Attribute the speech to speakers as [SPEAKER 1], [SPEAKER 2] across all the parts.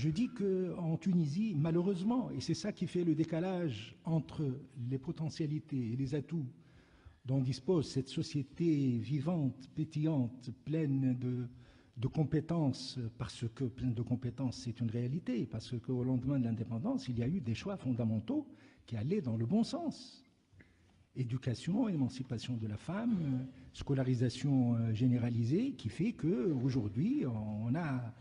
[SPEAKER 1] Je dis qu'en Tunisie, malheureusement, et c'est ça qui fait le décalage entre les potentialités et les atouts dont dispose cette société vivante, pétillante, pleine de compétences, parce que pleine de compétences, c'est une réalité, parce qu'au lendemain de l'indépendance, il y a eu des choix fondamentaux qui allaient dans le bon sens. Éducation, émancipation de la femme, scolarisation généralisée, qui fait qu'aujourd'hui, on a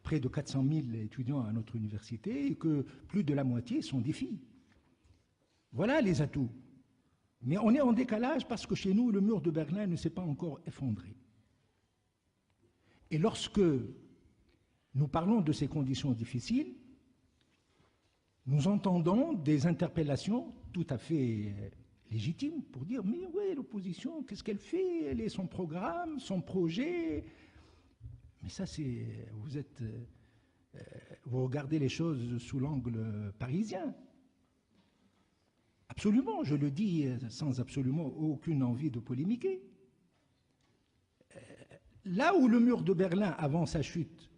[SPEAKER 1] près de 400 000 étudiants à notre université et que plus de la moitié sont des filles. Voilà les atouts. Mais on est en décalage parce que chez nous, le mur de Berlin ne s'est pas encore effondré. Et lorsque nous parlons de ces conditions difficiles, nous entendons des interpellations tout à fait légitimes pour dire « mais oui, l'opposition, qu'est-ce qu'elle fait? Elle est son programme, son projet ?» Mais ça, c'est... Vous regardez les choses sous l'angle parisien. Absolument, je le dis sans absolument aucune envie de polémiquer. Là où le mur de Berlin, avant sa chute,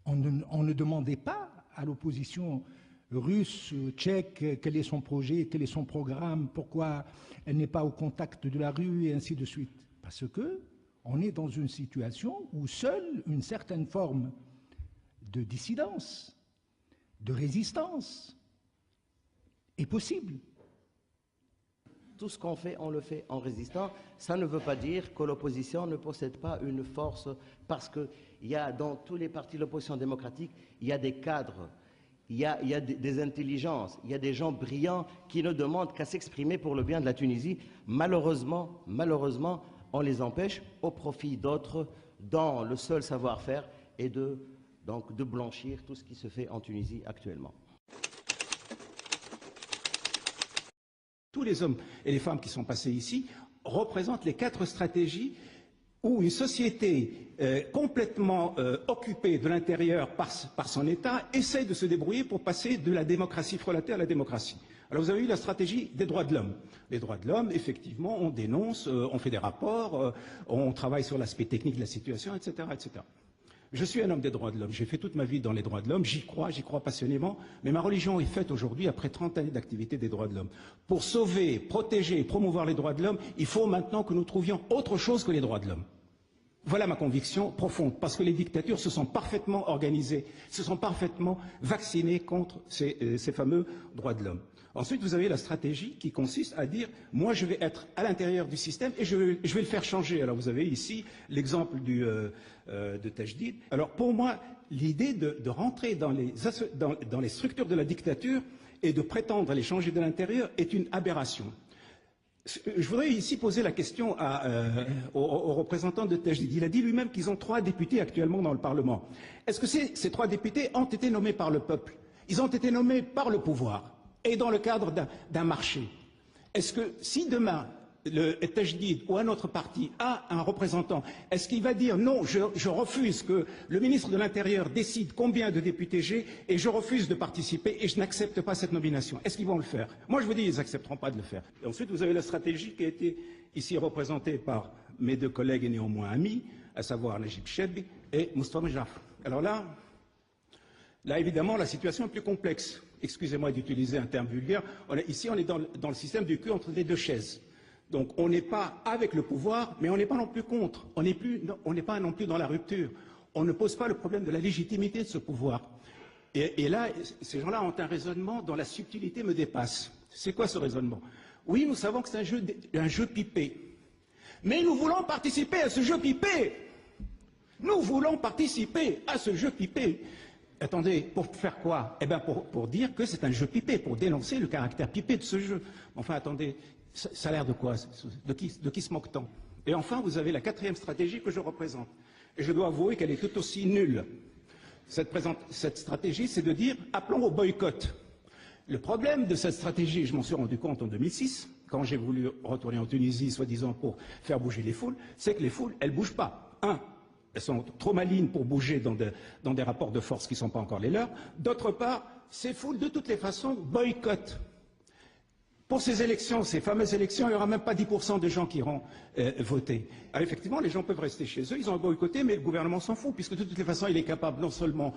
[SPEAKER 1] on ne demandait pas à l'opposition russe, tchèque, quel est son projet, quel est son programme, pourquoi elle n'est pas au contact de la rue, et ainsi de suite. Parce qu'on est dans une situation où seule une certaine forme de dissidence, de résistance est possible.
[SPEAKER 2] Tout ce qu'on fait, on le fait en résistant. Ça ne veut pas dire que l'opposition ne possède pas une force, parce qu'il y a dans tous les partis de l'opposition démocratique, il y a des cadres, il y a des intelligences, il y a des gens brillants qui ne demandent qu'à s'exprimer pour le bien de la Tunisie. Malheureusement, on les empêche au profit d'autres dans le seul savoir-faire et donc de blanchir tout ce qui se fait en Tunisie actuellement.
[SPEAKER 3] Tous les hommes et les femmes qui sont passés ici représentent les 4 stratégies où une société complètement occupée de l'intérieur par son État essaie de se débrouiller pour passer de la démocratie frelatée à la démocratie. Alors vous avez eu la stratégie des droits de l'homme. Les droits de l'homme, effectivement, on dénonce, on fait des rapports, on travaille sur l'aspect technique de la situation, etc., etc. Je suis un homme des droits de l'homme, j'ai fait toute ma vie dans les droits de l'homme, j'y crois passionnément, mais ma religion est faite aujourd'hui après 30 années d'activité des droits de l'homme. Pour sauver, protéger et promouvoir les droits de l'homme, il faut maintenant que nous trouvions autre chose que les droits de l'homme. Voilà ma conviction profonde, parce que les dictatures se sont parfaitement organisées, se sont parfaitement vaccinées contre ces fameux droits de l'homme. Ensuite, vous avez la stratégie qui consiste à dire « moi, je vais être à l'intérieur du système et je vais le faire changer ». Alors, vous avez ici l'exemple de Tajdid. Alors, pour moi, l'idée de rentrer dans les structures de la dictature et de prétendre les changer de l'intérieur est une aberration. Je voudrais ici poser la question aux représentants de Tajdid. Il a dit lui-même qu'ils ont 3 députés actuellement dans le Parlement. Est-ce que ces 3 députés ont été nommés par le peuple? Ils ont été nommés par le pouvoir et dans le cadre d'un marché. Est-ce que si demain le Tajdid ou un autre parti a un représentant, est-ce qu'il va dire non, je refuse que le ministre de l'Intérieur décide combien de députés j'ai et je refuse de participer et je n'accepte pas cette nomination? Est-ce qu'ils vont le faire? Moi je vous dis, ils n'accepteront pas de le faire. Et ensuite vous avez la stratégie qui a été ici représentée par mes 2 collègues et néanmoins amis, à savoir Najib Chebbi et Moustapha Jaf. Alors là évidemment la situation est plus complexe. Excusez-moi d'utiliser un terme vulgaire. Ici on est dans le système du cul entre les 2 chaises. Donc on n'est pas avec le pouvoir, mais on n'est pas non plus contre. On n'est pas non plus dans la rupture. On ne pose pas le problème de la légitimité de ce pouvoir. Et là, ces gens-là ont un raisonnement dont la subtilité me dépasse. C'est quoi ce raisonnement? Oui, nous savons que c'est un jeu pipé. Mais nous voulons participer à ce jeu pipé. Nous voulons participer à ce jeu pipé. Attendez, pour faire quoi? Eh bien, pour dire que c'est un jeu pipé, pour dénoncer le caractère pipé de ce jeu. Enfin, attendez, ça a l'air de quoi? De qui se moque-t-on? Et enfin, vous avez la 4e stratégie que je représente. Et je dois avouer qu'elle est tout aussi nulle. Cette stratégie, c'est de dire « appelons au boycott ». Le problème de cette stratégie, je m'en suis rendu compte en 2006, quand j'ai voulu retourner en Tunisie, soi-disant pour faire bouger les foules, c'est que les foules, elles ne bougent pas. Elles sont trop malignes pour bouger dans des rapports de force qui ne sont pas encore les leurs. D'autre part, ces foules, de toutes les façons, boycottent. Pour ces élections, ces fameuses élections, il n'y aura même pas 10% de gens qui iront voter. Alors effectivement, les gens peuvent rester chez eux, ils ont boycotté, mais le gouvernement s'en fout, puisque de toutes les façons, il est capable non seulement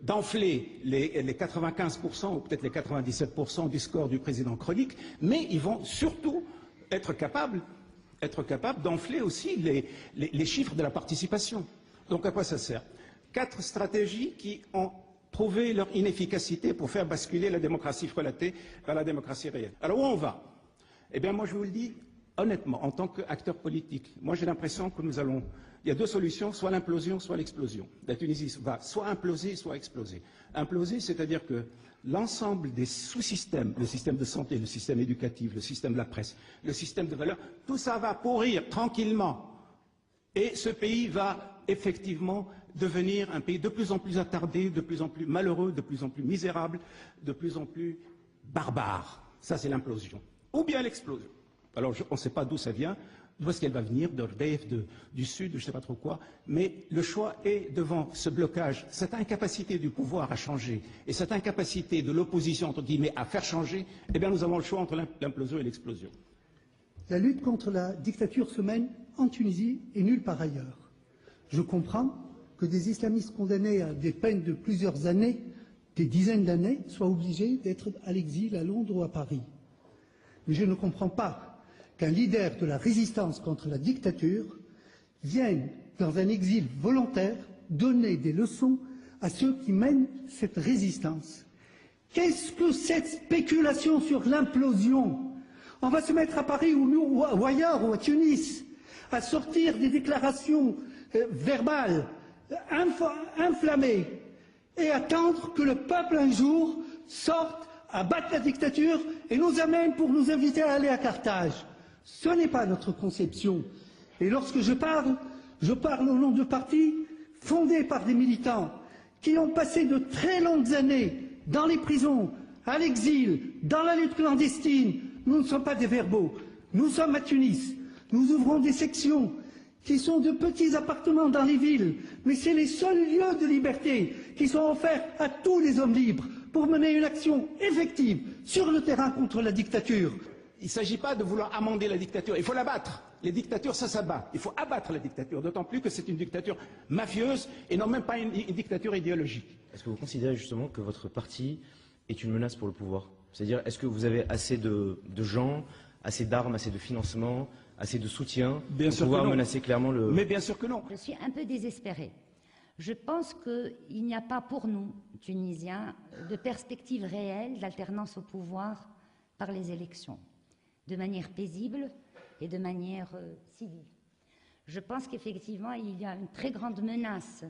[SPEAKER 3] d'enfler les 95% ou peut-être les 97% du score du président chronique, mais ils vont surtout être capables d'enfler aussi les chiffres de la participation. Donc à quoi ça sert? 4 stratégies qui ont prouvé leur inefficacité pour faire basculer la démocratie frelatée vers la démocratie réelle. Alors où on va? Eh bien moi je vous le dis honnêtement, en tant qu'acteur politique, moi j'ai l'impression que il y a 2 solutions, soit l'implosion, soit l'explosion. La Tunisie va soit imploser, soit exploser. Imploser, c'est-à-dire que l'ensemble des sous-systèmes, le système de santé, le système éducatif, le système de la presse, le système de valeurs, tout ça va pourrir tranquillement. Et ce pays va effectivement devenir un pays de plus en plus attardé, de plus en plus malheureux, de plus en plus misérable, de plus en plus barbare. Ça, c'est l'implosion. Ou bien l'explosion. Alors, on ne sait pas d'où ça vient, d'où est-ce qu'elle va venir, d'Ordef, du Sud, je ne sais pas trop quoi, mais le choix est devant ce blocage, cette incapacité du pouvoir à changer, et cette incapacité de l'opposition, entre guillemets, à faire changer, eh bien, nous avons le choix entre l'implosion et l'explosion.
[SPEAKER 4] La lutte contre la dictature se mène en Tunisie et nulle part ailleurs. Je comprends que des islamistes condamnés à des peines de plusieurs années, des dizaines d'années, soient obligés d'être à l'exil à Londres ou à Paris. Mais je ne comprends pas qu'un leader de la résistance contre la dictature vienne, dans un exil volontaire, donner des leçons à ceux qui mènent cette résistance. Qu'est-ce que cette spéculation sur l'implosion? On va se mettre à Paris ou ailleurs, ou à Tunis, à sortir des déclarations verbales inflammées et attendre que le peuple un jour sorte, abatte la dictature et nous amène pour nous inviter à aller à Carthage. Ce n'est pas notre conception. Et lorsque je parle au nom de partis fondés par des militants qui ont passé de très longues années dans les prisons, à l'exil, dans la lutte clandestine. Nous ne sommes pas des verbaux. Nous sommes à Tunis. Nous ouvrons des sections qui sont de petits appartements dans les villes, mais c'est les seuls lieux de liberté qui sont offerts à tous les hommes libres pour mener une action effective sur le terrain contre la dictature.
[SPEAKER 3] Il ne s'agit pas de vouloir amender la dictature, il faut l'abattre. Les dictatures, ça s'abat. Il faut abattre la dictature, d'autant plus que c'est une dictature mafieuse et non même pas une dictature idéologique.
[SPEAKER 5] Est-ce que vous considérez justement que votre parti est une menace pour le pouvoir? C'est-à-dire, est-ce que vous avez assez de gens, assez d'armes, assez de financement, assez de soutien pour pouvoir menacer clairement le...
[SPEAKER 3] Mais bien sûr que non.
[SPEAKER 6] Je suis un peu désespérée. Je pense qu'il n'y a pas pour nous, Tunisiens, de perspective réelle d'alternance au pouvoir par les élections, de manière paisible et de manière civile. Je pense qu'effectivement, il y a une très grande menace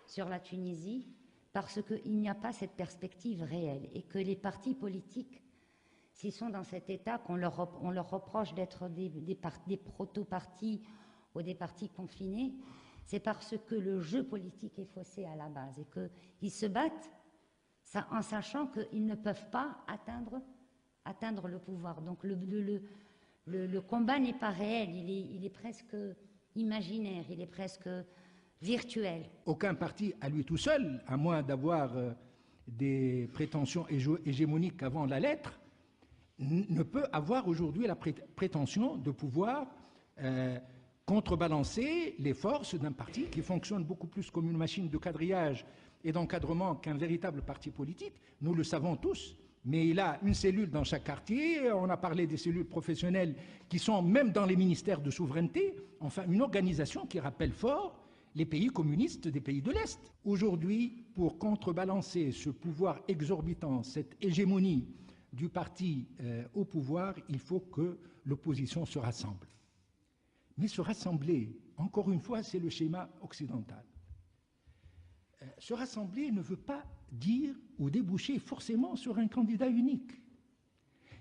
[SPEAKER 6] sur la Tunisie parce qu'il n'y a pas cette perspective réelle et que les partis politiques, s'ils sont dans cet état qu'on leur reproche d'être des proto-partis ou des partis confinés, c'est parce que le jeu politique est faussé à la base et qu'ils se battent en sachant qu'ils ne peuvent pas atteindre le pouvoir. Donc le combat n'est pas réel, il est presque imaginaire, il est presque virtuel.
[SPEAKER 1] Aucun parti à lui tout seul, à moins d'avoir des prétentions hégémoniques avant la lettre, ne peut avoir aujourd'hui la prétention de pouvoir contrebalancer les forces d'un parti qui fonctionne beaucoup plus comme une machine de quadrillage et d'encadrement qu'un véritable parti politique. Nous le savons tous, mais il a une cellule dans chaque quartier, on a parlé des cellules professionnelles qui sont même dans les ministères de souveraineté, enfin une organisation qui rappelle fort les pays communistes des pays de l'Est. Aujourd'hui, pour contrebalancer ce pouvoir exorbitant, cette hégémonie du parti au pouvoir, il faut que l'opposition se rassemble. Mais se rassembler, encore une fois, c'est le schéma occidental. Se rassembler ne veut pas dire ou déboucher forcément sur un candidat unique.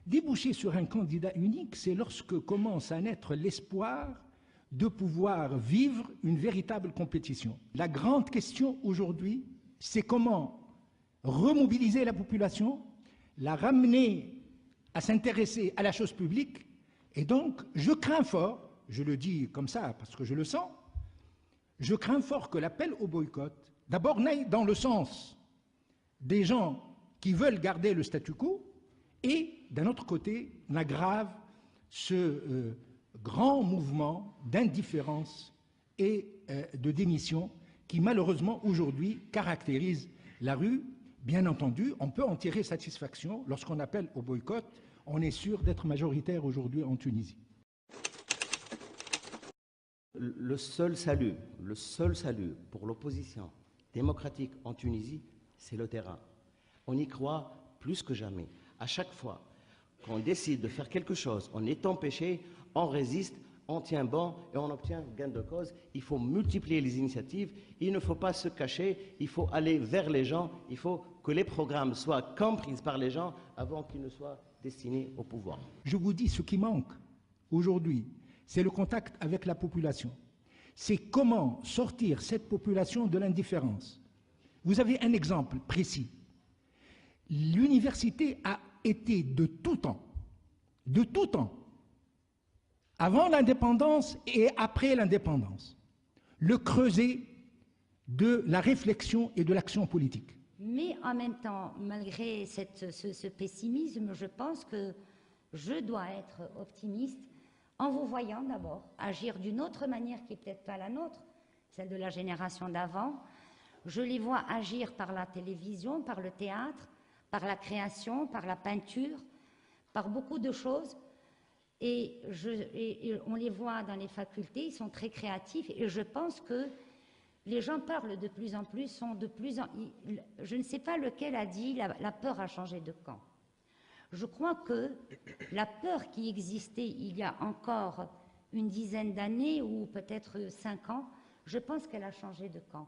[SPEAKER 1] Déboucher sur un candidat unique, c'est lorsque commence à naître l'espoir de pouvoir vivre une véritable compétition. La grande question aujourd'hui, c'est comment remobiliser la population, la ramener à s'intéresser à la chose publique. Et donc, je crains fort, je le dis comme ça parce que je le sens, je crains fort que l'appel au boycott, d'abord n'aille dans le sens des gens qui veulent garder le statu quo et d'un autre côté, on aggrave ce grand mouvement d'indifférence et de démission qui malheureusement aujourd'hui caractérise la rue. Bien entendu, on peut en tirer satisfaction lorsqu'on appelle au boycott. On est sûr d'être majoritaire aujourd'hui en Tunisie.
[SPEAKER 2] Le seul salut pour l'opposition démocratique en Tunisie, c'est le terrain. On y croit plus que jamais. À chaque fois qu'on décide de faire quelque chose, on est empêché, on résiste, on tient bon et on obtient gain de cause. Il faut multiplier les initiatives, il ne faut pas se cacher, il faut aller vers les gens, il faut que les programmes soient compris par les gens avant qu'ils ne soient destinés au pouvoir.
[SPEAKER 1] Je vous dis, ce qui manque aujourd'hui, c'est le contact avec la population. C'est comment sortir cette population de l'indifférence. Vous avez un exemple précis. L'université a été de tout temps, avant l'indépendance et après l'indépendance, le creuset de la réflexion et de l'action politique.
[SPEAKER 6] Mais en même temps, malgré ce pessimisme, je pense que je dois être optimiste en vous voyant d'abord agir d'une autre manière qui n'est peut-être pas la nôtre, celle de la génération d'avant. Je les vois agir par la télévision, par le théâtre, par la création, par la peinture, par beaucoup de choses. Et on les voit dans les facultés, ils sont très créatifs et je pense que les gens parlent de plus en plus, je ne sais pas lequel a dit la peur a changé de camp. Je crois que la peur qui existait il y a encore une dizaine d'années ou peut-être 5 ans, je pense qu'elle a changé de camp.